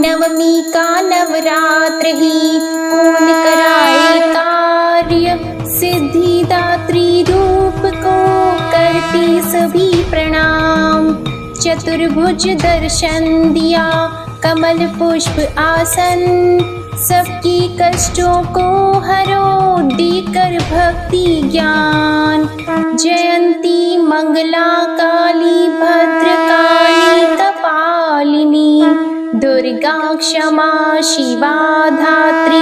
नवमी का नवरात्र ही कौन कराए कार्य, सिद्धिदात्री रूप को करती सभी प्रणाम। चतुर्भुज दर्शन दिया कमल पुष्प आसन, सबकी कष्टों को हरो देकर भक्ति ज्ञान। जयंती मंगला काली भद्रकाली कपालिनी, दुर्गा क्षमा शिवा धात्री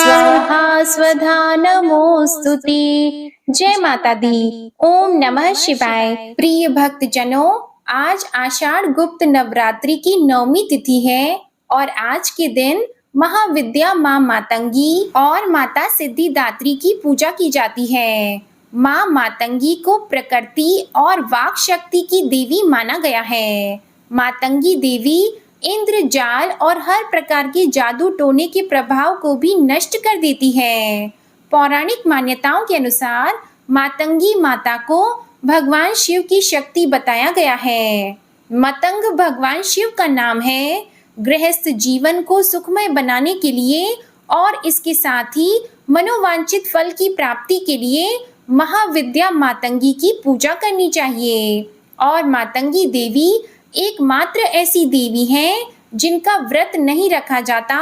स्वाहा स्वधा नमोस्तुते। जय माता दी। ओम नमः शिवाय। प्रिय भक्त जनों, आज आषाढ़ गुप्त नवरात्रि की 9वीं तिथि है और आज के दिन महाविद्या माँ मातंगी और माता सिद्धिदात्री की पूजा की जाती है। माँ मातंगी को प्रकृति और वाक शक्ति की देवी माना गया है। मातंगी देवी इंद्रजाल और हर प्रकार के जादू टोने के प्रभाव को भी नष्ट कर देती है। पौराणिक मान्यताओं के अनुसार मातंगी माता को भगवान शिव की शक्ति बताया गया है। मतंग भगवान शिव का नाम है। गृहस्थ जीवन को सुखमय बनाने के लिए और इसके साथ ही मनोवांछित फल की प्राप्ति के लिए महाविद्या मातंगी की पूजा करनी चाहिए। और मातंगी देवी एकमात्र ऐसी देवी हैं जिनका व्रत नहीं रखा जाता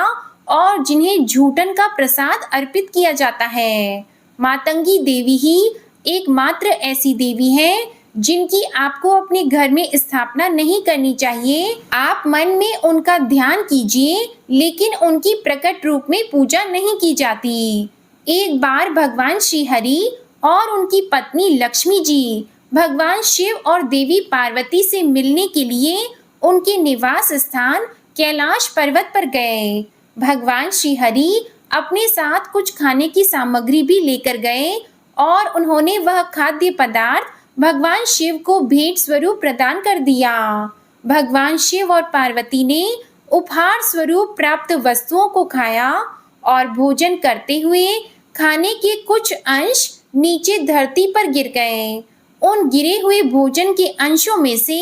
और जिन्हें झूठन का प्रसाद अर्पित किया जाता है। मातंगी देवी ही एकमात्र ऐसी देवी हैं जिनकी आपको अपने घर में स्थापना नहीं करनी चाहिए। आप मन में उनका ध्यान कीजिए, लेकिन उनकी प्रकट रूप में पूजा नहीं की जाती। एक बार भगवान श्री हरि और उनकी पत्नी लक्ष्मी जी भगवान शिव और देवी पार्वती से मिलने के लिए उनके निवास स्थान कैलाश पर्वत पर गए। भगवान श्री हरि अपने साथ कुछ खाने की सामग्री भी लेकर गए और उन्होंने वह खाद्य पदार्थ भगवान शिव को भेंट स्वरूप प्रदान कर दिया। भगवान शिव और पार्वती ने उपहार स्वरूप प्राप्त वस्तुओं को खाया और भोजन करते हुए खाने के कुछ अंश नीचे धरती पर गिर गए। उन गिरे हुए भोजन के अंशों में से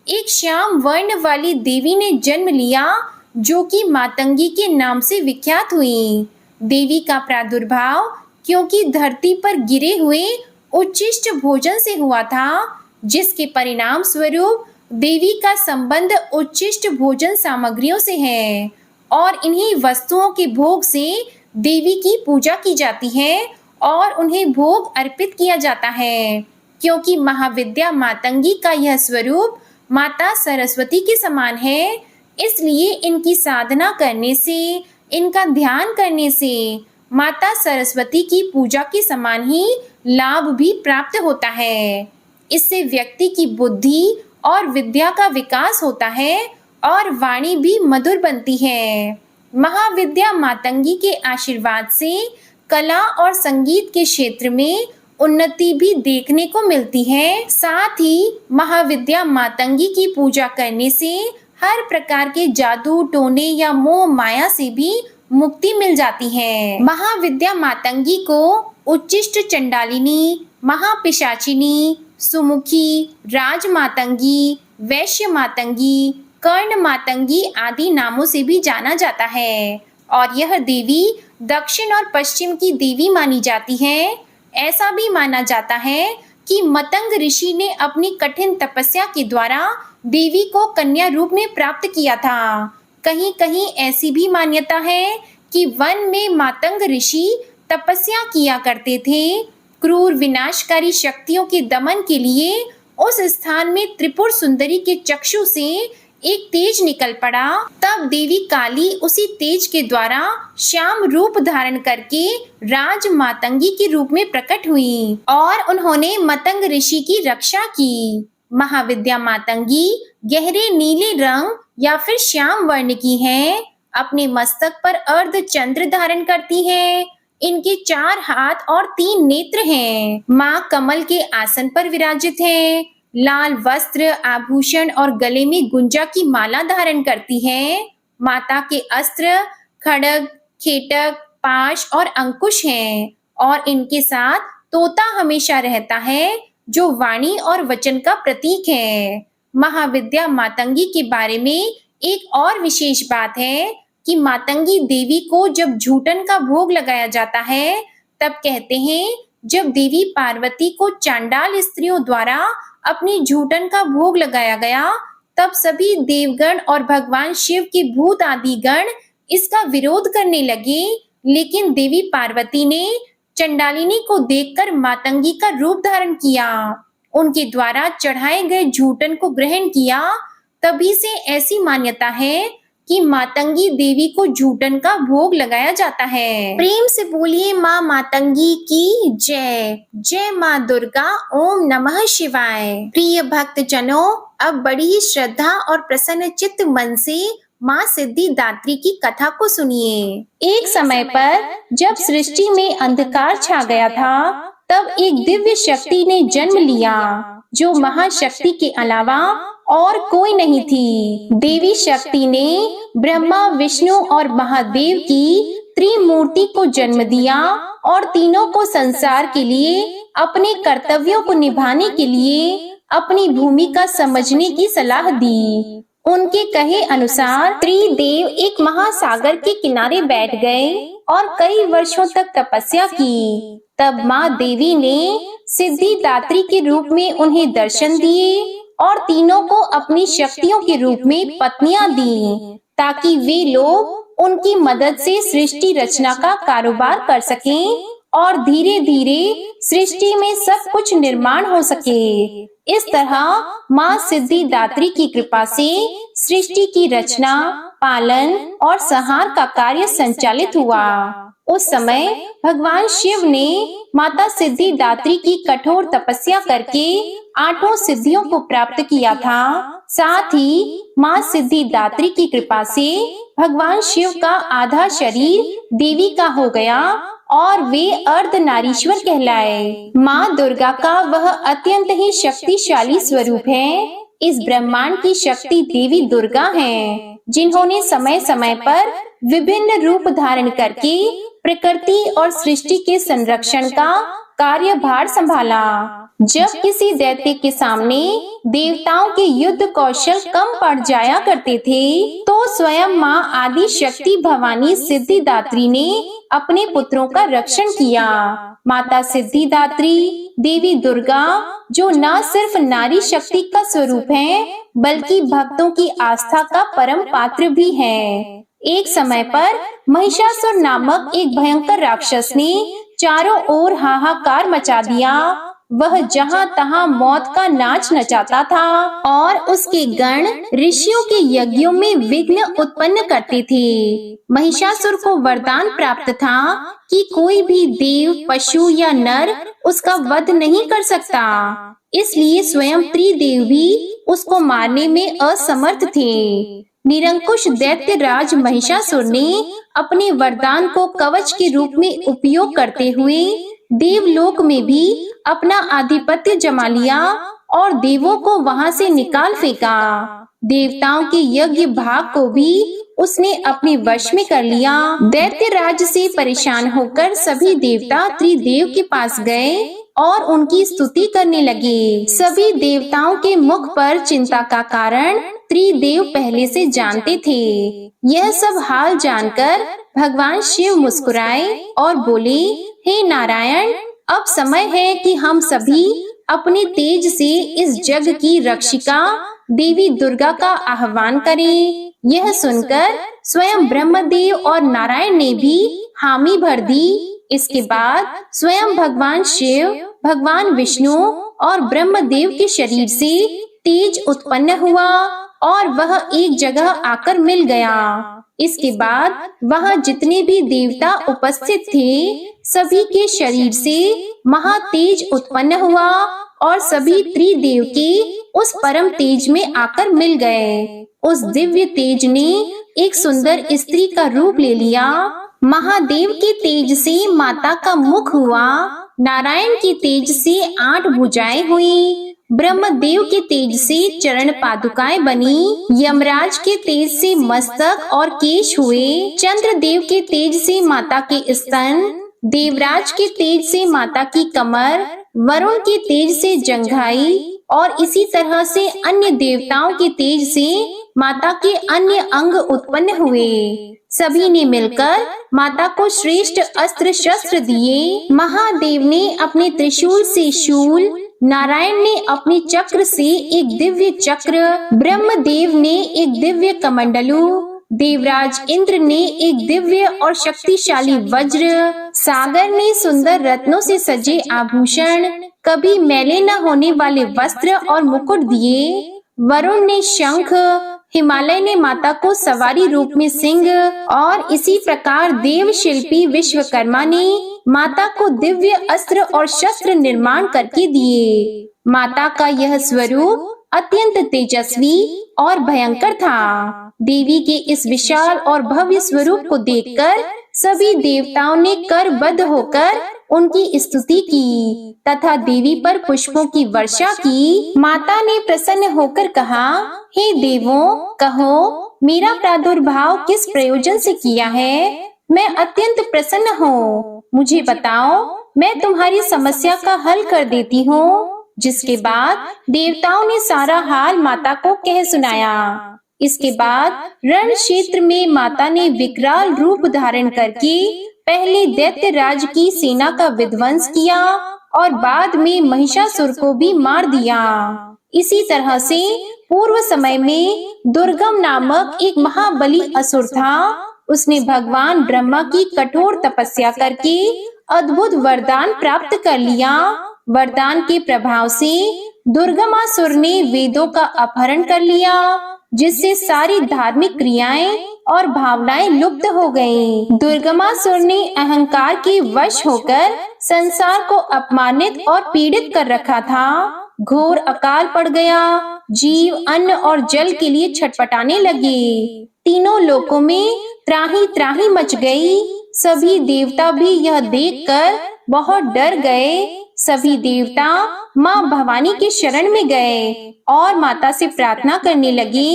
एक श्याम वर्ण वाली देवी ने जन्म लिया, जो कि मातंगी के नाम से विख्यात हुई। देवी का प्रादुर्भाव क्योंकि धरती पर गिरे हुए उच्छिष्ट भोजन से हुआ था, जिसके परिणाम स्वरूप देवी का संबंध उच्छिष्ट भोजन सामग्रियों से है और इन्हीं वस्तुओं के भोग से देवी की पूजा की जाती है और उन्हें भोग अर्पित किया जाता है। क्योंकि महाविद्या मातंगी का यह स्वरूप माता सरस्वती के समान है, इसलिए इनकी साधना करने से, इनका ध्यान करने से माता सरस्वती की पूजा के समान ही लाभ भी प्राप्त होता है। इससे व्यक्ति की बुद्धि और विद्या का विकास होता है और वाणी भी मधुर बनती है। महाविद्या मातंगी के आशीर्वाद से कला और संगीत के क्षेत्र में उन्नति भी देखने को मिलती है। साथ ही महाविद्या मातंगी की पूजा करने से हर प्रकार के जादू टोने या मोह माया से भी मुक्ति मिल जाती है। महाविद्या मातंगी को उच्चिष्ट चंडालिनी, महापिशाचिनी, सुमुखी, राज मातंगी, वैश्य मातंगी, कर्ण मातंगी आदि नामों से भी जाना जाता है और यह देवी दक्षिण और पश्चिम की देवी मानी जाती है। ऐसा भी माना जाता है कि मतंग ऋषि ने अपनी कठिन तपस्या के द्वारा देवी को कन्या रूप में प्राप्त किया था। कहीं कहीं ऐसी भी मान्यता है कि वन में मातंग ऋषि तपस्या किया करते थे। क्रूर विनाशकारी शक्तियों के दमन के लिए उस स्थान में त्रिपुर सुंदरी के चक्षु से एक तेज निकल पड़ा। तब देवी काली उसी तेज के द्वारा श्याम रूप धारण करके राज मातंगी के रूप में प्रकट हुई और उन्होंने मतंग ऋषि की रक्षा की। महाविद्या मातंगी गहरे नीले रंग या फिर श्याम वर्ण की है। अपने मस्तक पर अर्ध चंद्र धारण करती है। इनके 4 हाथ और 3 नेत्र हैं। माँ कमल के आसन पर विराजित है। लाल वस्त्र, आभूषण और गले में गुंजा की माला धारण करती है। माता के अस्त्र खड्ग, खेटक, पाश और अंकुश हैं और इनके साथ तोता हमेशा रहता है, जो वाणी और वचन का प्रतीक है। महाविद्या मातंगी के बारे में एक और विशेष बात है कि मातंगी देवी को जब झूठन का भोग लगाया जाता है, तब कहते हैं जब देवी पार्वती को चांडाल स्त्रियों द्वारा अपनी झूठन का भोग लगाया गया, तब सभी देवगण और भगवान शिव के भूत आदि गण इसका विरोध करने लगे, लेकिन देवी पार्वती ने चंडालिनी को देखकर मातंगी का रूप धारण किया, उनके द्वारा चढ़ाए गए झूठन को ग्रहण किया। तभी से ऐसी मान्यता है कि मातंगी देवी को झूठन का भोग लगाया जाता है। प्रेम से बोलिए माँ मातंगी की जय। जय माँ दुर्गा। ओम नमः शिवाय। प्रिय भक्त जनों, अब बड़ी ही श्रद्धा और प्रसन्न चित्त मन से माँ सिद्धिदात्री की कथा को सुनिए। एक समय पर जब सृष्टि में अंधकार छा गया था, तब एक दिव्य शक्ति ने जन्म लिया, जो महाशक्ति के अलावा और कोई नहीं थी। देवी शक्ति ने ब्रह्मा, विष्णु और महादेव की त्रिमूर्ति को जन्म दिया और तीनों को संसार के लिए अपने कर्तव्यों को निभाने के लिए अपनी भूमिका समझने की सलाह दी। उनके कहे अनुसार त्रिदेव एक महासागर के किनारे बैठ गए और कई वर्षों तक तपस्या की। तब माँ देवी ने सिद्धिदात्री के रूप में उन्हें दर्शन दिए और तीनों को अपनी शक्तियों के रूप में पत्नियां दी, ताकि वे लोग उनकी मदद से सृष्टि रचना का कारोबार कर सकें और धीरे धीरे सृष्टि में सब कुछ निर्माण हो सके। इस तरह माँ सिद्धिदात्री की कृपा से सृष्टि की रचना, पालन और संहार का कार्य संचालित हुआ। उस समय भगवान शिव ने माता सिद्धिदात्री की कठोर तपस्या करके 8 सिद्धियों को प्राप्त किया था। साथ ही माँ सिद्धिदात्री की कृपा से भगवान शिव का आधा शरीर देवी का हो गया और वे अर्धनारीश्वर कहलाए। माँ दुर्गा का वह अत्यंत ही शक्तिशाली स्वरूप है। इस ब्रह्मांड की शक्ति देवी दुर्गा हैं, जिन्होंने समय समय पर विभिन्न रूप धारण करके प्रकृति और सृष्टि के संरक्षण का कार्यभार संभाला। जब किसी दैत्य के सामने देवताओं के युद्ध कौशल कम पड़ जाया करते थे, तो स्वयं माँ आदि शक्ति भवानी सिद्धिदात्री ने अपने पुत्रों का रक्षण किया। माता सिद्धिदात्री देवी दुर्गा, जो न सिर्फ नारी शक्ति का स्वरूप है, बल्कि भक्तों की आस्था का परम पात्र भी है। एक समय पर महिषासुर नामक एक भयंकर राक्षस ने चारों ओर हाहाकार मचा दिया। वह जहाँ तहाँ मौत का नाच नचाता था और उसके गण ऋषियों के यज्ञों में विघ्न उत्पन्न करते थे। महिषासुर को वरदान प्राप्त था कि कोई भी देव, पशु या नर उसका वध नहीं कर सकता। इसलिए स्वयं त्रिदेव भी उसको मारने में असमर्थ थे। निरंकुश दैत्य राज महिषासुर ने अपने वरदान को कवच के रूप में उपयोग करते हुए देवलोक में भी अपना आधिपत्य जमा लिया और देवों को वहां से निकाल फेंका। देवताओं के यज्ञ भाग को भी उसने अपने वश में कर लिया। दैत्य राज से परेशान होकर सभी देवता त्रिदेव के पास गए और उनकी स्तुति करने लगे। सभी देवताओं के मुख पर चिंता का कारण त्रिदेव पहले से जानते थे। यह सब हाल जानकर भगवान शिव मुस्कुराए और बोले, हे नारायण, अब समय है कि हम सभी अपने तेज से इस जग की रक्षिका देवी दुर्गा का आह्वान करें। यह सुनकर स्वयं ब्रह्मदेव और नारायण ने भी हामी भर दी। इसके बाद स्वयं भगवान शिव, भगवान विष्णु और ब्रह्मदेव के शरीर से तेज उत्पन्न हुआ और वह एक जगह आकर मिल गया। इसके बाद वहां जितने भी देवता उपस्थित थे, सभी के शरीर से महातेज उत्पन्न हुआ और सभी त्रिदेव के उस परम तेज में आकर मिल गए। उस दिव्य तेज ने एक सुंदर स्त्री का रूप ले लिया। महादेव के तेज से माता का मुख हुआ, नारायण के तेज से 8 भुजाएं हुई, ब्रह्मदेव के तेज से चरण पादुकाएं बनी, यमराज के तेज से मस्तक और केश हुए, चंद्रदेव के तेज से माता के स्तन, देवराज के तेज से माता की कमर, वरुण के तेज से जंघाई और इसी तरह से अन्य देवताओं के तेज से माता के अन्य अंग उत्पन्न हुए। सभी ने मिलकर माता को श्रेष्ठ अस्त्र शस्त्र दिए। महादेव ने अपने त्रिशूल से शूल, नारायण ने अपने चक्र से एक दिव्य चक्र, ब्रह्मदेव ने एक दिव्य कमंडलू, देवराज इंद्र ने एक दिव्य और शक्तिशाली वज्र, सागर ने सुंदर रत्नों से सजे आभूषण, कभी मैले न होने वाले वस्त्र और मुकुट दिए। वरुण ने शंख, हिमालय ने माता को सवारी रूप में सिंह, और इसी प्रकार देव शिल्पी विश्वकर्मा ने माता को दिव्य अस्त्र और शस्त्र निर्माण करके दिए। माता का यह स्वरूप अत्यंत तेजस्वी और भयंकर था। देवी के इस विशाल और भव्य स्वरूप को देखकर सभी देवताओं ने करबद्ध होकर उनकी स्तुति की तथा देवी पर पुष्पों की वर्षा की। माता ने प्रसन्न होकर कहा, हे देवों, कहो मेरा प्रादुर्भाव किस प्रयोजन से किया है? मैं अत्यंत प्रसन्न हूँ। मुझे बताओ, मैं तुम्हारी समस्या का हल कर देती हूँ। जिसके बाद देवताओं ने सारा हाल माता को कह सुनाया। इसके बाद रण क्षेत्र में माता ने विकराल रूप धारण करके पहले दैत्य राज की सेना का विध्वंस किया और बाद में महिषासुर को भी मार दिया। इसी तरह से पूर्व समय में दुर्गम नामक एक महाबली असुर था। उसने भगवान ब्रह्मा की कठोर तपस्या करके अद्भुत वरदान प्राप्त कर लिया। वरदान के प्रभाव से दुर्गमासुर ने वेदों का अपहरण कर लिया, जिससे सारी धार्मिक क्रियाएं और भावनाएं लुप्त हो गईं। दुर्गमासुर ने अहंकार के वश होकर संसार को अपमानित और पीड़ित कर रखा था। घोर अकाल पड़ गया। जीव अन्न और जल के लिए छटपटाने लगे। तीनों लोकों में त्राही त्राही मच गई। सभी देवता भी यह देखकर बहुत डर गए। सभी देवता माँ भवानी के शरण में गए और माता से प्रार्थना करने लगे,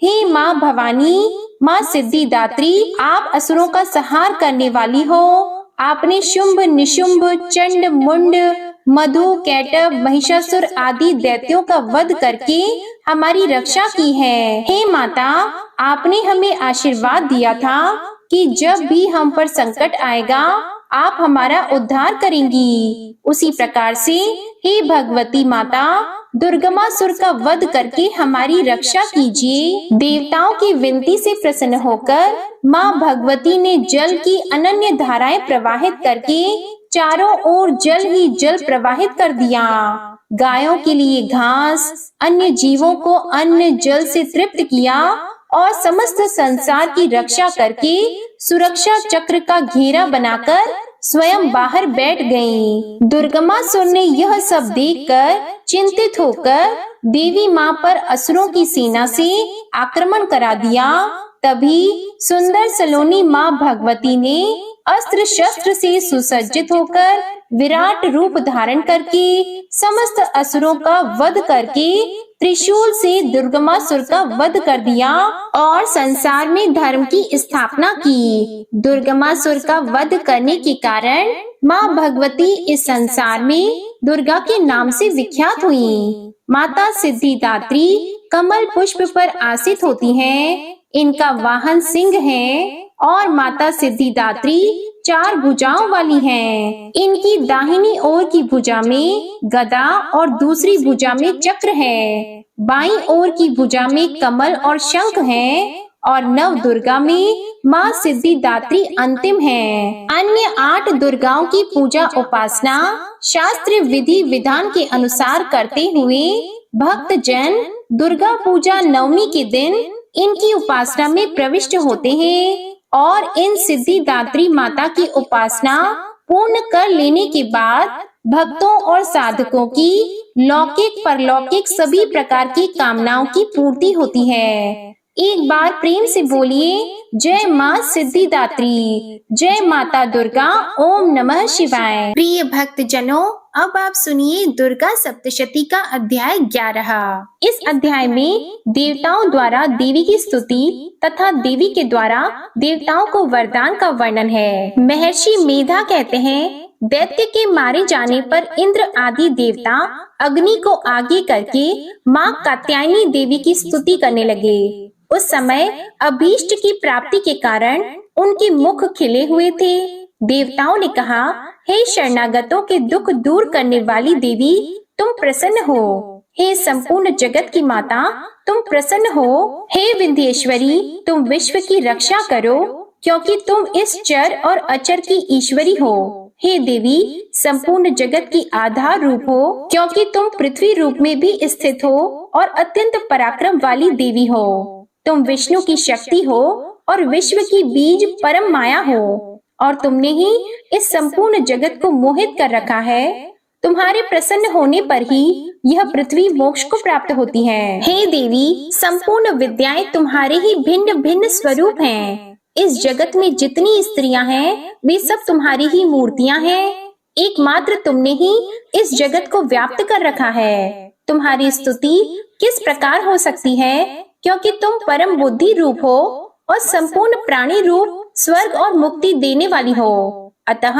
हे माँ भवानी, माँ सिद्धिदात्री, आप असुरों का संहार करने वाली हो। आपने शुंभ, निशुंभ, चंड, मुंड, मधु, कैटभ, महिषासुर आदि दैत्यों का वध करके हमारी रक्षा की है। हे माता, आपने हमें आशीर्वाद दिया था कि जब भी हम पर संकट आएगा आप हमारा उद्धार करेंगी। उसी प्रकार से हे भगवती माता, दुर्गमासुर का वध करके हमारी रक्षा कीजिए। देवताओं की विनती से प्रसन्न होकर माँ भगवती ने जल की अनन्य धाराएं प्रवाहित करके चारों ओर जल ही जल प्रवाहित कर दिया। गायों के लिए घास, अन्य जीवों को अन्न जल से तृप्त किया और समस्त संसार की रक्षा करके सुरक्षा चक्र का घेरा बनाकर स्वयं बाहर बैठ गईं। दुर्गमासुर ने यह सब देखकर चिंतित होकर देवी माँ पर असुरों की सेना से आक्रमण करा दिया। तभी सुंदर सलोनी माँ भगवती ने अस्त्र शस्त्र से सुसज्जित होकर विराट रूप धारण करके समस्त असुरों का वध करके त्रिशूल से दुर्गमासुर का वध कर दिया और संसार में धर्म की स्थापना की। दुर्गमासुर का वध करने के कारण माँ भगवती इस संसार में दुर्गा के नाम से विख्यात हुई। माता सिद्धिदात्री कमल पुष्प पर आसीत होती हैं। इनका वाहन सिंह है और माता सिद्धिदात्री 4 भुजाओं वाली हैं। इनकी दाहिनी ओर की भुजा में गदा और दूसरी भुजा में चक्र है। बाईं ओर की भुजा में कमल और शंख हैं और नव दुर्गा में माँ सिद्धिदात्री अंतिम है। अन्य 8 दुर्गाओं की पूजा उपासना शास्त्र विधि विधान के अनुसार करते हुए भक्त जन दुर्गा पूजा नवमी के दिन इनकी उपासना में प्रविष्ट होते हैं और इन सिद्धिदात्री माता की उपासना पूर्ण कर लेने के बाद भक्तों और साधकों की लौकिक परलौकिक सभी प्रकार की कामनाओं की पूर्ति होती है। एक बार प्रेम से बोलिए, जय माँ सिद्धिदात्री, जय माता दुर्गा, ओम नमः शिवाय। प्रिय भक्त जनों, अब आप सुनिए दुर्गा सप्तशती का अध्याय 11। इस अध्याय में देवताओं द्वारा देवी की स्तुति तथा देवी के द्वारा देवताओं को वरदान का वर्णन है। महर्षि मेधा कहते हैं, दैत्य के मारे जाने पर इंद्र आदि देवता अग्नि को आगे करके माँ कात्यायनी देवी की स्तुति करने लगे। उस समय अभीष्ट की प्राप्ति के कारण उनके मुख खिले हुए थे। देवताओं ने कहा, हे शरणागतों के दुख दूर करने वाली देवी, तुम प्रसन्न हो। हे संपूर्ण जगत की माता, तुम प्रसन्न हो। हे विंध्येश्वरी, तुम विश्व की रक्षा करो, क्योंकि तुम इस चर और अचर की ईश्वरी हो। हे देवी, संपूर्ण जगत की आधार रूप हो, क्योंकि तुम पृथ्वी रूप में भी स्थित हो और अत्यंत पराक्रम वाली देवी हो। तुम विष्णु की शक्ति हो और विश्व की बीज परम माया हो, और तुमने ही इस संपूर्ण जगत को मोहित कर रखा है। तुम्हारे प्रसन्न होने पर ही यह पृथ्वी मोक्ष को प्राप्त होती है। हे देवी, संपूर्ण विद्याएं तुम्हारे ही भिन्न भिन्न स्वरूप हैं। इस जगत में जितनी स्त्रियां हैं, वे सब तुम्हारी ही मूर्तियां हैं। एकमात्र तुमने ही इस जगत को व्याप्त कर रखा है। तुम्हारी स्तुति किस प्रकार हो सकती है, क्योंकि तुम परम बुद्धि रूप हो और संपूर्ण प्राणी रूप स्वर्ग और मुक्ति देने वाली हो। अतः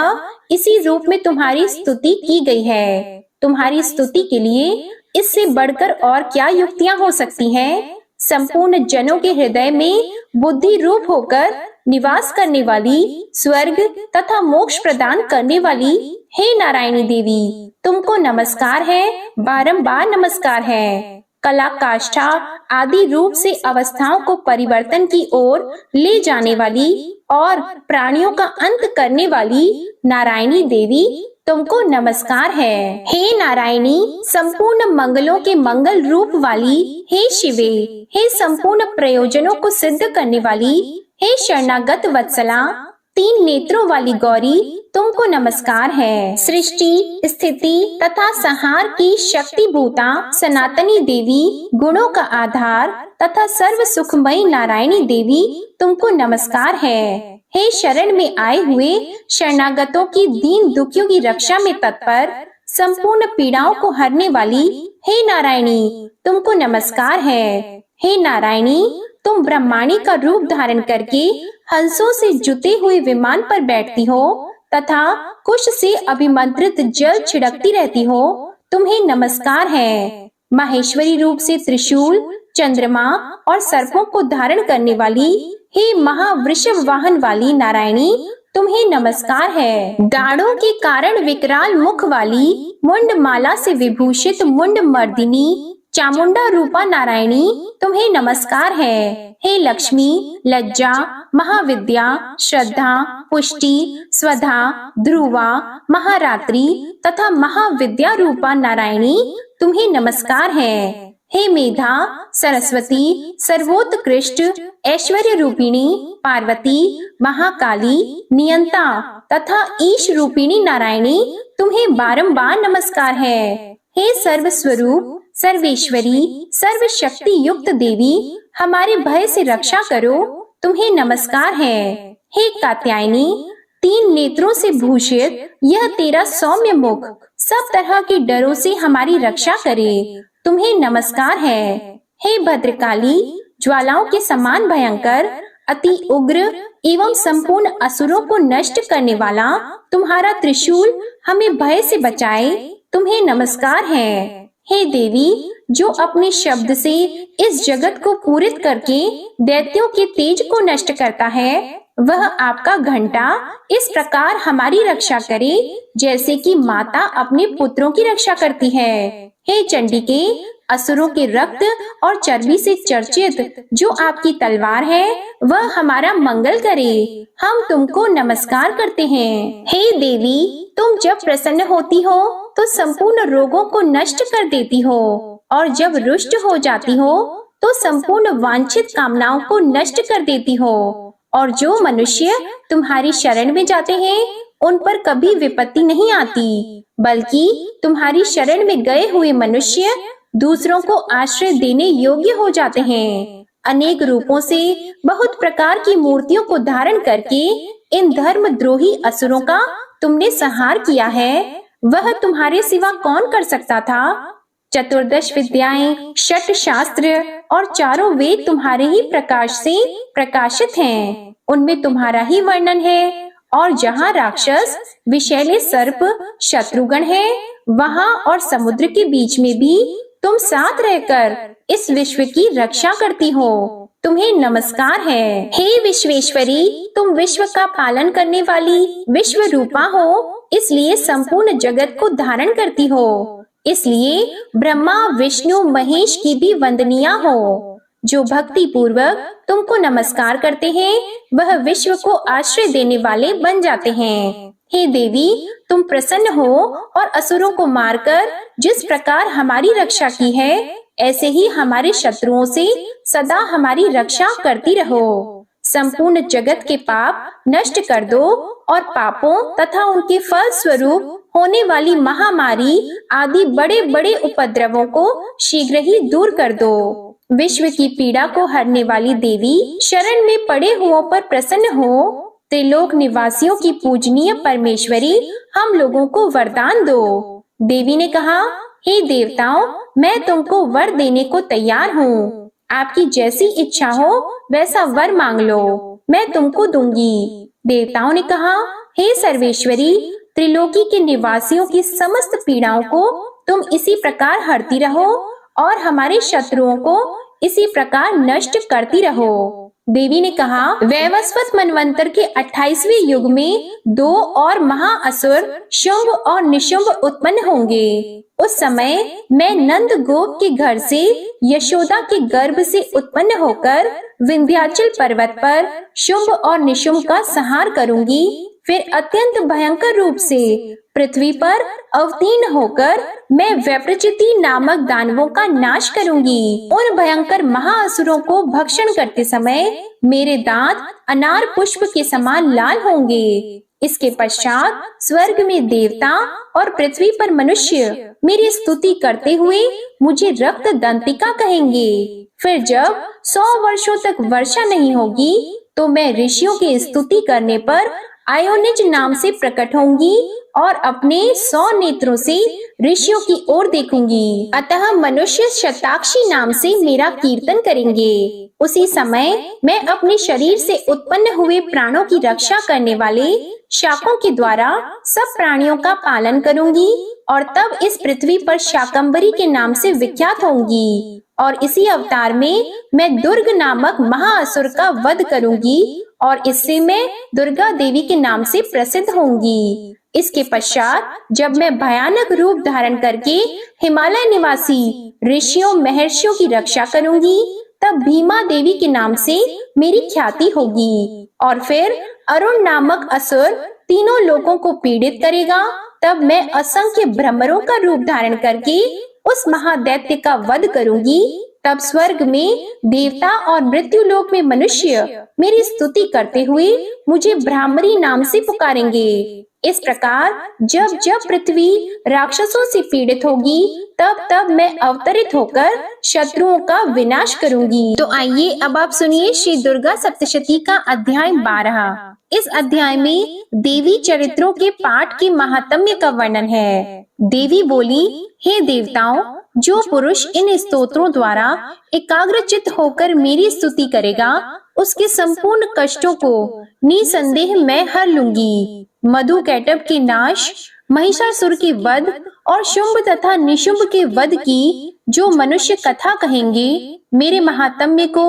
इसी रूप में तुम्हारी स्तुति की गई है। तुम्हारी स्तुति के लिए इससे बढ़कर और क्या युक्तियां हो सकती हैं? संपूर्ण जनों के हृदय में बुद्धि रूप होकर निवास करने वाली, स्वर्ग तथा मोक्ष प्रदान करने वाली हे नारायणी देवी, तुमको नमस्कार है, बारंबार नमस्कार है। कला, काष्ठा आदि रूप से अवस्थाओं को परिवर्तन की ओर ले जाने वाली और प्राणियों का अंत करने वाली नारायणी देवी, तुमको नमस्कार है। हे नारायणी, संपूर्ण मंगलों के मंगल रूप वाली हे शिवे, हे संपूर्ण प्रयोजनों को सिद्ध करने वाली हे शरणागत वत्सला, 3 नेत्रों वाली गौरी, तुमको नमस्कार है। सृष्टि, स्थिति तथा संहार की शक्ति भूता सनातनी देवी, गुणों का आधार तथा सर्व सुखमयी नारायणी देवी, तुमको नमस्कार है। हे शरण में आए हुए शरणागतों की दीन दुखियों की रक्षा में तत्पर, संपूर्ण पीड़ाओं को हरने वाली हे नारायणी, तुमको नमस्कार है। हे नारायणी, तुम ब्रह्माणी का रूप धारण करके हंसों से जुते हुए विमान पर बैठती हो तथा कुश से अभिमंत्रित जल छिड़कती रहती हो, तुम्हें नमस्कार है। माहेश्वरी रूप से त्रिशूल, चंद्रमा और सर्पों को धारण करने वाली हे महावृषभ वाहन वाली नारायणी, तुम्हें नमस्कार है। दाढ़ों के कारण विकराल मुख वाली, मुंड माला से विभूषित मुंड मर्दिनी चामुंडा रूपा नारायणी, तुम्हें नमस्कार है। हे लक्ष्मी, लज्जा, महाविद्या, श्रद्धा, पुष्टि, स्वधा, ध्रुवा, महारात्रि तथा महाविद्या रूपा नारायणी, तुम्हें नमस्कार है। हे मेधा, सरस्वती, सर्वोत्कृष्ट ऐश्वर्य रूपिणी पार्वती, महाकाली, नियंता तथा ईश रूपिणी नारायणी, तुम्हें बारंबार नमस्कार है। हे सर्वस्वरूप, सर्वेश्वरी, सर्वशक्ति युक्त देवी, हमारे भय से रक्षा करो, तुम्हें नमस्कार है। हे कात्यायनी, 3 नेत्रों से भूषित यह तेरा सौम्य मुख सब तरह के डरों से हमारी रक्षा करे, तुम्हें नमस्कार है। हे भद्रकाली, ज्वालाओं के समान भयंकर, अति उग्र एवं संपूर्ण असुरों को नष्ट करने वाला तुम्हारा त्रिशूल हमें भय से बचाए, तुम्हें नमस्कार है। हे देवी, जो अपने शब्द से इस जगत को पूरित करके दैत्यों के तेज को नष्ट करता है, वह आपका घंटा इस प्रकार हमारी रक्षा करे जैसे कि माता अपने पुत्रों की रक्षा करती है। हे चंडिके, असुरों के रक्त और चर्बी से चर्चित जो आपकी तलवार है, वह हमारा मंगल करे, हम तुमको नमस्कार करते हैं। हे देवी, तुम जब प्रसन्न होती हो तो संपूर्ण रोगों को नष्ट कर देती हो, और जब रुष्ट हो जाती हो तो संपूर्ण वांछित कामनाओं को नष्ट कर देती हो, और जो मनुष्य तुम्हारी शरण में जाते हैं उन पर कभी विपत्ति नहीं आती, बल्कि तुम्हारी शरण में गए हुए मनुष्य दूसरों को आश्रय देने योग्य हो जाते हैं। अनेक रूपों से बहुत प्रकार की मूर्तियों को धारण करके इन धर्मद्रोही असुरों का तुमने संहार किया है, वह तुम्हारे सिवा कौन कर सकता था। 14 विद्याएं, 6 शास्त्र और 4 वेद तुम्हारे ही प्रकाश से प्रकाशित हैं, उनमें तुम्हारा ही वर्णन है। और जहाँ राक्षस, विषैले सर्प, शत्रुगण है, वहाँ और समुद्र के बीच में भी तुम साथ रहकर इस विश्व की रक्षा करती हो। तुम्हें नमस्कार है। हे विश्वेश्वरी, तुम विश्व का पालन करने वाली विश्व रूपा हो, इसलिए संपूर्ण जगत को धारण करती हो। इसलिए ब्रह्मा विष्णु महेश की भी वंदनीय हो। जो भक्ति पूर्वक तुमको नमस्कार करते हैं वह विश्व को आश्रय देने वाले बन जाते हैं। हे देवी, तुम प्रसन्न हो और असुरों को मारकर जिस प्रकार हमारी रक्षा की है, ऐसे ही हमारे शत्रुओं से सदा हमारी रक्षा करती रहो। संपूर्ण जगत के पाप नष्ट कर दो और पापों तथा उनके फल स्वरूप होने वाली महामारी आदि बड़े बड़े उपद्रवों को शीघ्र ही दूर कर दो। विश्व की पीड़ा को हरने वाली देवी, शरण में पड़े हुओं पर प्रसन्न हो। त्रिलोक निवासियों की पूजनीय परमेश्वरी, हम लोगों को वरदान दो। देवी ने कहा, हे देवताओं, मैं तुमको वर देने को तैयार हूँ। आपकी जैसी इच्छा हो वैसा वर मांग लो, मैं तुमको दूंगी। देवताओं ने कहा, हे सर्वेश्वरी, त्रिलोकी के निवासियों की समस्त पीड़ाओं को तुम इसी प्रकार हरती रहो और हमारे शत्रुओं को इसी प्रकार नष्ट करती रहो। देवी ने कहा, वैवस्वत मनवंतर के 28वें युग में 2 और महाअसुर शुंभ और निशुंभ उत्पन्न होंगे। उस समय मैं नंद गोप के घर से यशोदा के गर्भ से उत्पन्न होकर विंध्याचल पर्वत पर शुंभ और निशुंभ का संहार करूंगी। फिर अत्यंत भयंकर रूप से पृथ्वी पर अवतीर्ण होकर मैं वैप्रचिति नामक दानवों का नाश करूंगी। उन भयंकर महाअसुरों को भक्षण करते समय मेरे दांत अनार पुष्प के समान लाल होंगे। इसके पश्चात स्वर्ग में देवता और पृथ्वी पर मनुष्य मेरी स्तुति करते हुए मुझे रक्त दंतिका कहेंगे। फिर जब 100 वर्षों तक वर्षा नहीं होगी तो मैं ऋषियों की स्तुति करने पर आयोनिज नाम से प्रकट होंगी और अपने 100 नेत्रों से ऋषियों की ओर देखूंगी। अतः मनुष्य शताक्षी नाम से मेरा कीर्तन करेंगे। उसी समय मैं अपने शरीर से उत्पन्न हुए प्राणों की रक्षा करने वाले शाकों के द्वारा सब प्राणियों का पालन करूंगी और तब इस पृथ्वी पर शाकंभरी के नाम से विख्यात होंगी। और इसी अवतार में मैं दुर्ग नामक महाअसुर का वध करूंगी और इससे मैं दुर्गा देवी के नाम से प्रसिद्ध होंगी। इसके पश्चात जब मैं भयानक रूप धारण करके हिमालय निवासी ऋषियों महर्षियों की रक्षा करूंगी, तब भीमा देवी के नाम से मेरी ख्याति होगी। और फिर अरुण नामक असुर तीनों लोगों को पीड़ित करेगा। तब मैं असंख्य भ्रमरों का रूप धारण करके उस महादैत्य का वध करूंगी। तब स्वर्ग में देवता और मृत्यु लोक में मनुष्य मेरी स्तुति करते हुए मुझे ब्राह्मणी नाम से पुकारेंगे। इस प्रकार जब जब पृथ्वी राक्षसों से पीड़ित होगी तब तब मैं अवतरित होकर शत्रुओं का विनाश करूंगी। तो आइए अब आप सुनिए श्री दुर्गा सप्तशती का अध्याय 12। इस अध्याय में देवी चरित्रों के पाठ के महात्म्य का वर्णन है। देवी बोली, हे देवताओं, जो पुरुष इन स्तोत्रों द्वारा एकाग्रचित्त होकर मेरी स्तुति करेगा उसके संपूर्ण कष्टों को निसंदेह मैं हर लूंगी। मधु कैटभ के नाश, महिषासुर के वध और शुंभ तथा निशुंभ के वध की जो मनुष्य कथा कहेंगे, मेरे महात्म्य को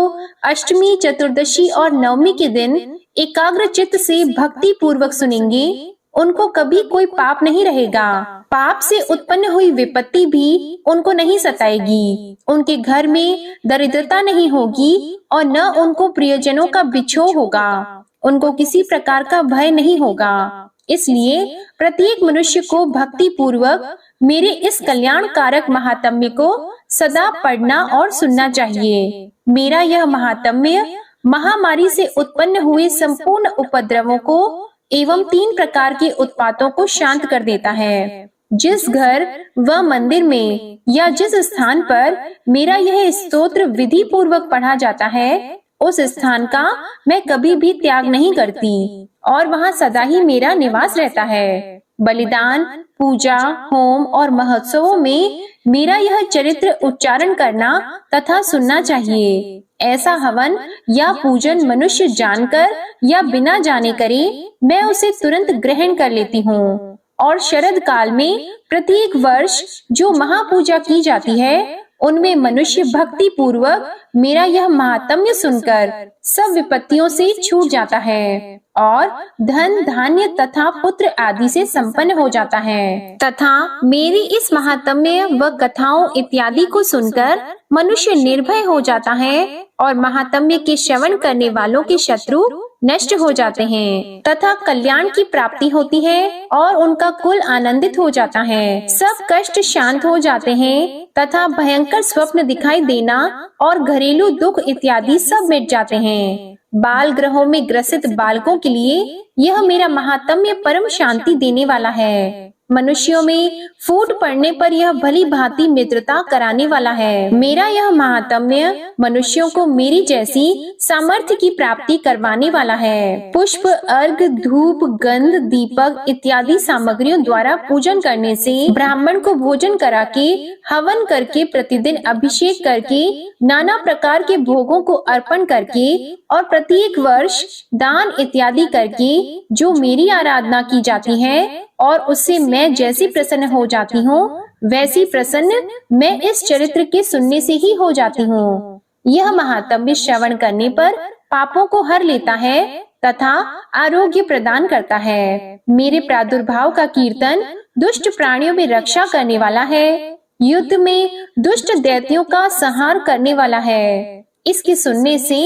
अष्टमी, चतुर्दशी और नवमी के दिन एकाग्रचित्त से भक्ति पूर्वक सुनेंगे, उनको कभी कोई पाप नहीं रहेगा। पाप से उत्पन्न हुई विपत्ति भी उनको नहीं सताएगी। उनके घर में दरिद्रता नहीं होगी और न उनको प्रियजनों का बिछोह होगा। उनको किसी प्रकार का भय नहीं होगा। इसलिए प्रत्येक मनुष्य को भक्ति पूर्वक मेरे इस कल्याणकारक महात्म्य को सदा पढ़ना और सुनना चाहिए। मेरा यह महात्म्य महामारी से उत्पन्न हुए संपूर्ण उपद्रवों को एवं 3 प्रकार के उत्पातों को शांत कर देता है। जिस घर व मंदिर में या जिस स्थान पर मेरा यह स्तोत्र विधि पूर्वक पढ़ा जाता है, उस स्थान का मैं कभी भी त्याग नहीं करती और वहाँ सदा ही मेरा निवास रहता है। बलिदान, पूजा, होम और महोत्सवों में मेरा यह चरित्र उच्चारण करना तथा सुनना चाहिए। ऐसा हवन या पूजन मनुष्य जानकर या बिना जाने करे, मैं उसे तुरंत ग्रहण कर लेती हूँ। और शरद काल में प्रत्येक वर्ष जो महापूजा की जाती है उनमें मनुष्य भक्ति पूर्वक मेरा यह महात्म्य सुनकर सब विपत्तियों से छूट जाता है और धन धान्य तथा पुत्र आदि से संपन्न हो जाता है। तथा मेरी इस महात्म्य व कथाओं इत्यादि को सुनकर मनुष्य निर्भय हो जाता है और महात्म्य के श्रवण करने वालों के शत्रु नष्ट हो जाते हैं तथा कल्याण की प्राप्ति होती है और उनका कुल आनंदित हो जाता है। सब कष्ट शांत हो जाते हैं तथा भयंकर स्वप्न दिखाई देना और घरेलू दुख इत्यादि सब मिट जाते हैं। बाल ग्रहों में ग्रसित बालकों के लिए यह मेरा महात्म्य परम शांति देने वाला है। मनुष्यों में फूट पड़ने पर यह भली भांति मित्रता कराने वाला है। मेरा यह महात्म्य मनुष्यों को मेरी जैसी सामर्थ्य की प्राप्ति करवाने वाला है। पुष्प, अर्घ, धूप, गंध, दीपक इत्यादि सामग्रियों द्वारा पूजन करने से, ब्राह्मण को भोजन करा के, हवन करके, प्रतिदिन अभिषेक करके, नाना प्रकार के भोगों को अर्पण करके और प्रत्येक वर्ष दान इत्यादि करके जो मेरी आराधना की जाती है और उससे मैं जैसी प्रसन्न हो जाती हूँ वैसी प्रसन्न मैं इस चरित्र के सुनने से ही हो जाती हूँ। यह महात्म्य श्रवण करने पर पापों को हर लेता है तथा आरोग्य प्रदान करता है। मेरे प्रादुर्भाव का कीर्तन दुष्ट प्राणियों में रक्षा करने वाला है, युद्ध में दुष्ट दैत्यों का संहार करने वाला है। इसके सुनने से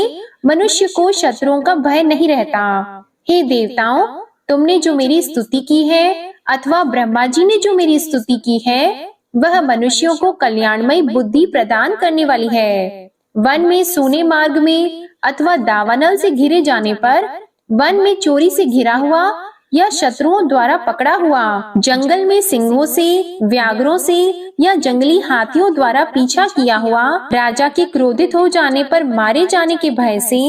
मनुष्य को शत्रुओं का भय नहीं रहता। हे देवताओं, तुमने जो मेरी स्तुति की है अथवा ब्रह्मा जी ने जो मेरी स्तुति की है वह मनुष्यों को कल्याणमयी बुद्धि प्रदान करने वाली है। वन में सोने मार्ग में अथवा दावानल से घिरे जाने पर, वन में चोरी से घिरा हुआ या शत्रुओं द्वारा पकड़ा हुआ, जंगल में सिंहों से, व्याघ्रों से या जंगली हाथियों द्वारा पीछा किया हुआ, राजा के क्रोधित हो जाने पर मारे जाने के भय से,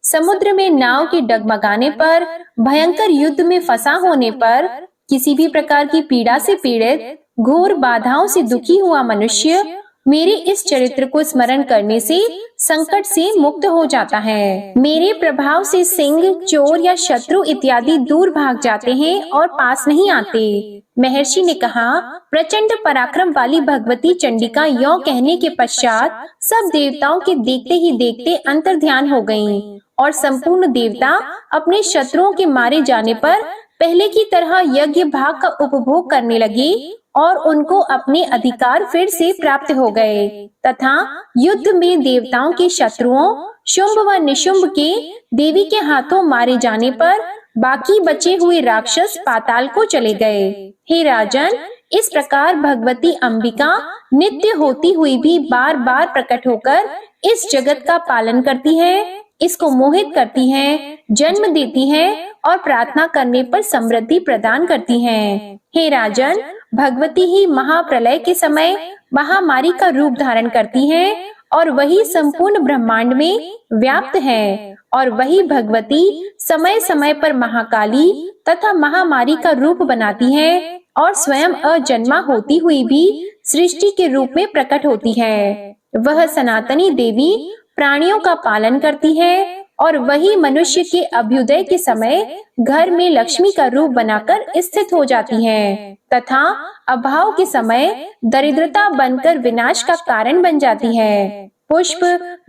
समुद्र में नाव के डगमगाने पर, भयंकर युद्ध में फंसा होने पर, किसी भी प्रकार की पीड़ा से पीड़ित, घोर बाधाओं से दुखी हुआ मनुष्य मेरे इस चरित्र को स्मरण करने से संकट से मुक्त हो जाता है। मेरे प्रभाव से सिंह, चोर या शत्रु इत्यादि दूर भाग जाते हैं और पास नहीं आते। महर्षि ने कहा, प्रचंड पराक्रम वाली भगवती चंडिका यों कहने के पश्चात सब देवताओं के देखते ही देखते अंतर्ध्यान हो गयीं और संपूर्ण देवता अपने शत्रुओं के मारे जाने पर पहले की तरह यज्ञ भाग का उपभोग करने लगे और उनको अपने अधिकार फिर से प्राप्त हो गए तथा युद्ध में देवताओं के शत्रुओं शुंभ व निशुंभ के देवी के हाथों मारे जाने पर बाकी बचे हुए राक्षस पाताल को चले गए। हे राजन, इस प्रकार भगवती अंबिका नित्य होती हुई भी बार बार प्रकट होकर इस जगत का पालन करती है, इसको मोहित करती है, जन्म देती है और प्रार्थना करने पर समृद्धि प्रदान करती है। हे राजन, भगवती ही महाप्रलय के समय महामारी का रूप धारण करती है और वही संपूर्ण ब्रह्मांड में व्याप्त है और वही भगवती समय समय पर महाकाली तथा महामारी का रूप बनाती है और स्वयं अजन्मा होती हुई भी सृष्टि के रूप में प्रकट होती है। वह सनातनी देवी प्राणियों का पालन करती है और वही मनुष्य के अभ्युदय के समय घर में लक्ष्मी का रूप बनाकर स्थित हो जाती है तथा अभाव के समय दरिद्रता बनकर विनाश का कारण बन जाती है। पुष्प,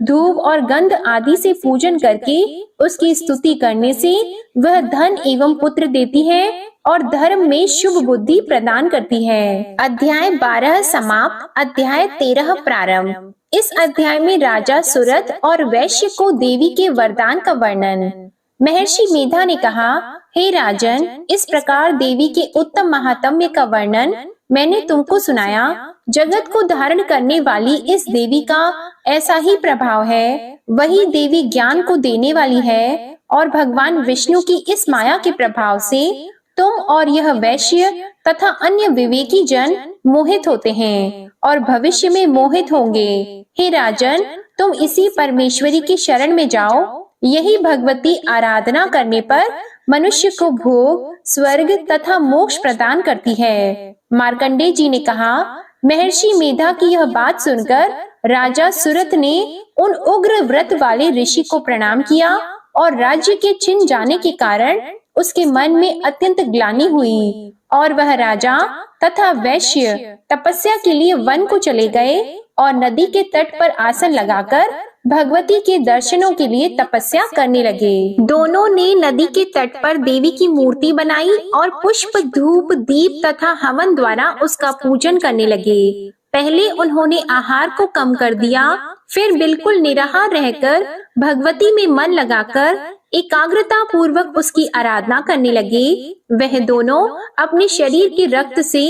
धूप और गंध आदि से पूजन करके उसकी स्तुति करने से वह धन एवं पुत्र देती है और धर्म में शुभ बुद्धि प्रदान करती है। अध्याय 12 समाप्त। अध्याय 13 प्रारंभ। इस अध्याय में राजा सुरथ और वैश्य को देवी के वरदान का वर्णन। महर्षि मेधा ने कहा, हे राजन, इस प्रकार देवी के उत्तम महात्म्य का वर्णन मैंने तुमको सुनाया। जगत को धारण करने वाली इस देवी का ऐसा ही प्रभाव है। वही देवी ज्ञान को देने वाली है और भगवान विष्णु की इस माया के प्रभाव से तुम और यह वैश्य तथा अन्य विवेकी जन मोहित होते हैं और भविष्य में मोहित होंगे। हे राजन, तुम इसी परमेश्वरी की शरण में जाओ। यही भगवती आराधना करने पर मनुष्य को भोग, स्वर्ग तथा मोक्ष प्रदान करती है। मार्कंडेय जी ने कहा, महर्षि मेधा की यह बात सुनकर राजा सुरथ ने उन उग्र व्रत वाले ऋषि को प्रणाम किया और राज्य के छिन जाने के कारण उसके मन में अत्यंत ग्लानि हुई और वह राजा तथा वैश्य तपस्या के लिए वन को चले गए और नदी के तट पर आसन लगाकर भगवती के दर्शनों के लिए तपस्या करने लगे। दोनों ने नदी के तट पर देवी की मूर्ति बनाई और पुष्प, धूप, दीप तथा हवन द्वारा उसका पूजन करने लगे। पहले उन्होंने आहार को कम कर दिया, फिर बिल्कुल निराहार रहकर भगवती में मन लगाकर एकाग्रता पूर्वक उसकी आराधना करने लगे। वह दोनों अपने शरीर के रक्त से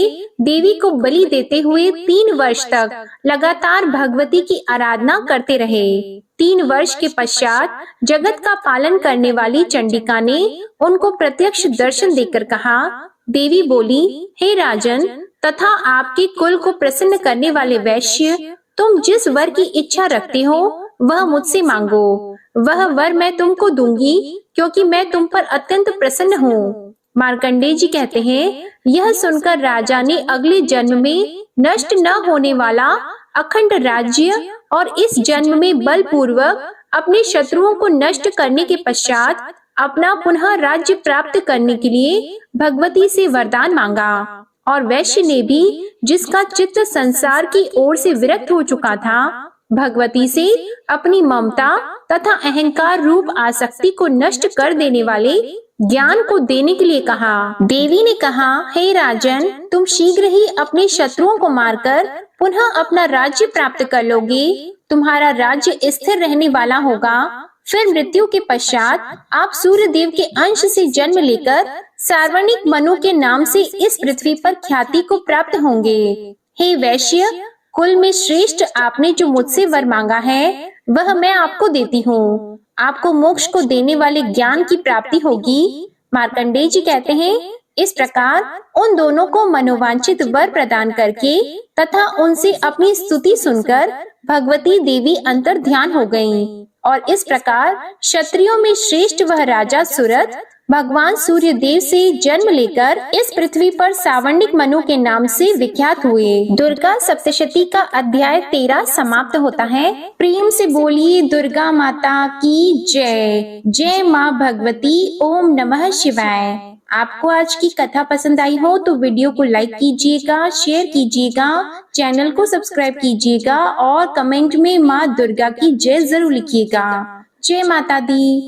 देवी को बलि देते हुए 3 वर्ष तक लगातार भगवती की आराधना करते रहे। 3 वर्ष के पश्चात जगत का पालन करने वाली चंडिका ने उनको प्रत्यक्ष दर्शन देकर कहा। देवी बोली, हे राजन तथा आपके कुल को प्रसन्न करने वाले वैश्य, तुम जिस वर की इच्छा रखते हो वह मुझसे मांगो। वह वर मैं तुमको दूंगी क्योंकि मैं तुम पर अत्यंत प्रसन्न हूँ। मार्कंडेय जी कहते हैं, यह सुनकर राजा ने अगले जन्म में नष्ट न होने वाला अखंड राज्य और इस जन्म में बलपूर्वक अपने शत्रुओं को नष्ट करने के पश्चात अपना पुनः राज्य प्राप्त करने के लिए भगवती से वरदान मांगा। और वैश्य ने भी, जिसका चित्त संसार की ओर से विरक्त हो चुका था, भगवती से अपनी ममता तथा अहंकार रूप आसक्ति को नष्ट कर देने वाले ज्ञान को देने के लिए कहा। देवी ने कहा, हे राजन, तुम शीघ्र ही अपने शत्रुओं को मारकर पुनः अपना राज्य प्राप्त कर लोगे। तुम्हारा राज्य स्थिर रहने वाला होगा। फिर मृत्यु के पश्चात आप सूर्य देव के अंश से जन्म लेकर सार्वणिक मनु के नाम से इस पृथ्वी पर ख्याति को प्राप्त होंगे। हे वैश्य, कुल में श्रेष्ठ आपने जो मुझसे वर मांगा है वह मैं आपको देती हूँ। आपको मोक्ष को देने वाले ज्ञान की प्राप्ति होगी। मार्कंडेय जी कहते हैं, इस प्रकार उन दोनों को मनोवांछित वर प्रदान करके तथा उनसे अपनी स्तुति सुनकर भगवती देवी अंतर ध्यान हो गयीं। और इस प्रकार क्षत्रियों में श्रेष्ठ वह राजा सुरथ भगवान सूर्य देव से जन्म लेकर इस पृथ्वी पर सावर्णिक मनु के नाम से विख्यात हुए। दुर्गा सप्तशती का अध्याय 13 समाप्त होता है। प्रेम से बोलिए दुर्गा माता की जय। जय माँ भगवती। ओम नमः शिवाय। आपको आज की कथा पसंद आई हो तो वीडियो को लाइक कीजिएगा, शेयर कीजिएगा, चैनल को सब्सक्राइब कीजिएगा और कमेंट में माँ दुर्गा की जय जरूर लिखिएगा। जय माता दी।